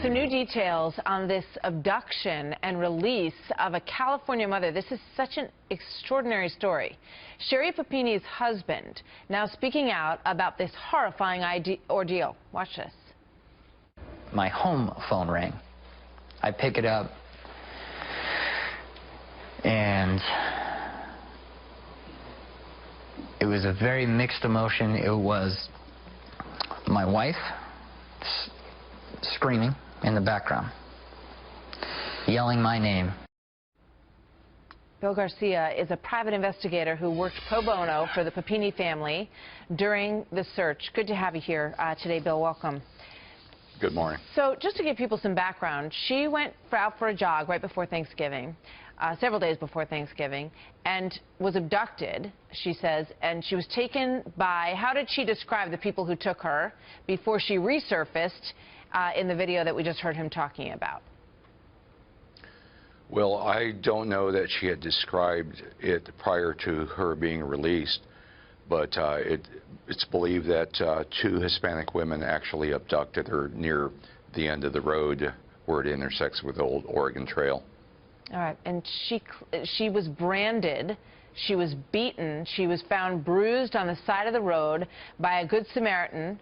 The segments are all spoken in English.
So new details on this abduction and release of a California mother. This is such an extraordinary story. Sherri Papini's husband now speaking out about this horrifying ordeal. Watch this. My home phone rang. I pick it up, and it was a very mixed emotion. It was my wife screaming in the background, yelling my name. Bill Garcia is a private investigator who worked pro bono for the Papini family during the search. Good to have you here today, Bill. Welcome. Good morning. So just to give people some background, she went out for a jog right before Thanksgiving, several days before Thanksgiving, and was abducted, she says, and she was taken by, how did she describe the people who took her before she resurfaced in the video that we just heard him talking about? Well, I don't know that she had described it prior to her being released, but it's believed that two Hispanic women actually abducted her near the end of the road where it intersects with the old Oregon Trail. All right, and she was branded, she was beaten, she was found bruised on the side of the road by a Good Samaritan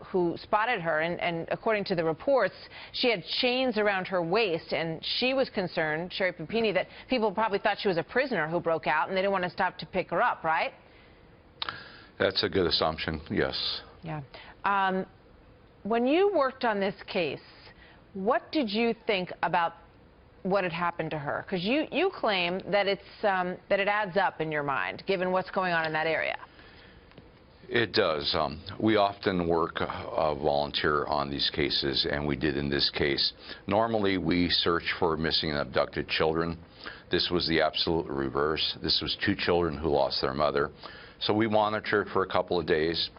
who spotted her, and according to the reports, she had chains around her waist, and she was concerned, Sherri Papini, that people probably thought she was a prisoner who broke out, and they didn't want to stop to pick her up, right? That's a good assumption, yes. Yeah. When you worked on this case, what did you think about what had happened to her? Because you claim that that it adds up in your mind, given what's going on in that area. It does. We often work volunteer on these cases, and we did in this case. Normally, we search for missing and abducted children. This was the absolute reverse. This was two children who lost their mother. So we monitored for a couple of days.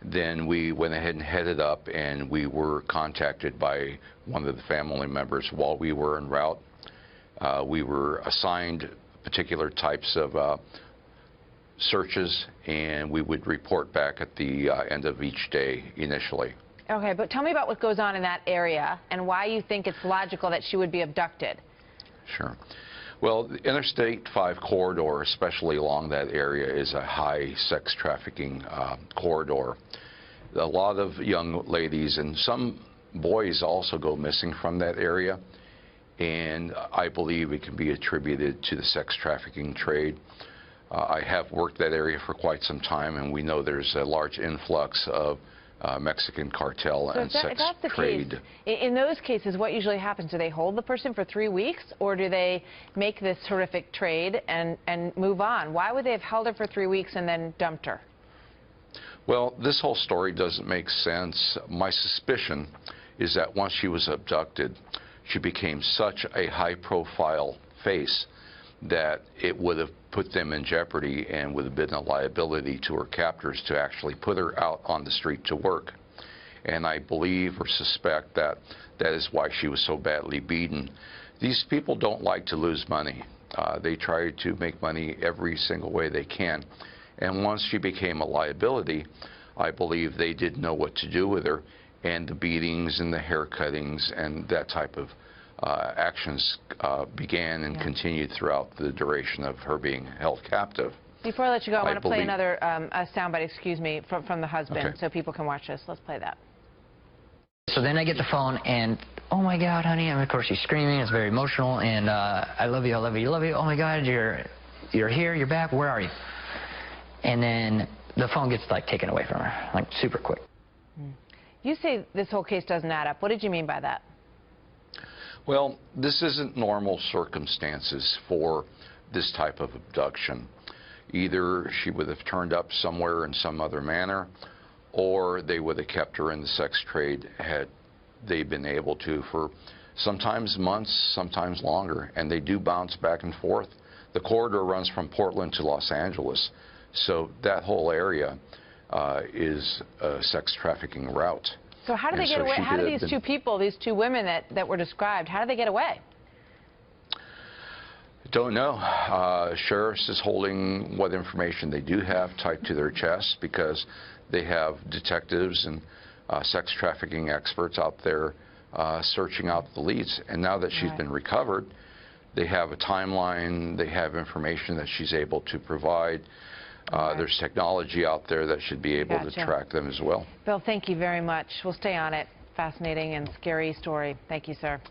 Then we went ahead and headed up, and we were contacted by one of the family members while we were en route. We were assigned particular types of searches, and we would report back at the end of each day initially. Okay, but tell me about what goes on in that area and why you think it's logical that she would be abducted. Sure. Well, the Interstate 5 corridor, especially along that area, is a high sex trafficking corridor. A lot of young ladies and some boys also go missing from that area, and I believe it can be attributed to the sex trafficking trade. I have worked that area for quite some time, and we know there's a large influx of Mexican cartel and sex trade. In those cases, what usually happens? Do they hold the person for 3 weeks, or do they make this horrific trade and move on? Why would they have held her for 3 weeks and then dumped her? Well, this whole story doesn't make sense. My suspicion is that once she was abducted, she became such a high-profile face that it would have put them in jeopardy and would have been a liability to her captors to actually put her out on the street to work. And I believe or suspect that that is why she was so badly beaten. These people don't like to lose money. They try to make money every single way they can. And once she became a liability, I believe they didn't know what to do with her, and the beatings and the hair cuttings and that type of actions began and continued throughout the duration of her being held captive. Before I let you go, I want to play another soundbite, excuse me, from the husband, so people can watch this. Let's play that. So then I get the phone, and, oh my God, honey, and of course she's screaming, it's very emotional, and I love you, I love you, I love you, oh my God, you're here, you're back, where are you? And then the phone gets like taken away from her, like super quick. You say this whole case doesn't add up. What did you mean by that? Well, this isn't normal circumstances for this type of abduction. Either she would have turned up somewhere in some other manner, or they would have kept her in the sex trade had they been able to for sometimes months, sometimes longer, and they do bounce back and forth. The corridor runs from Portland to Los Angeles, so that whole area is a sex trafficking route. So how do they get away? How do these two people, these two women that were described, how do they get away? Don't know. Sheriffs is holding what information they do have tight to their chest because they have detectives and sex trafficking experts out there searching out the leads. And now that she's been recovered, they have a timeline, they have information that she's able to provide. There's technology out there that should be able to track them as well. Bill, thank you very much. We'll stay on it. Fascinating and scary story. Thank you, sir.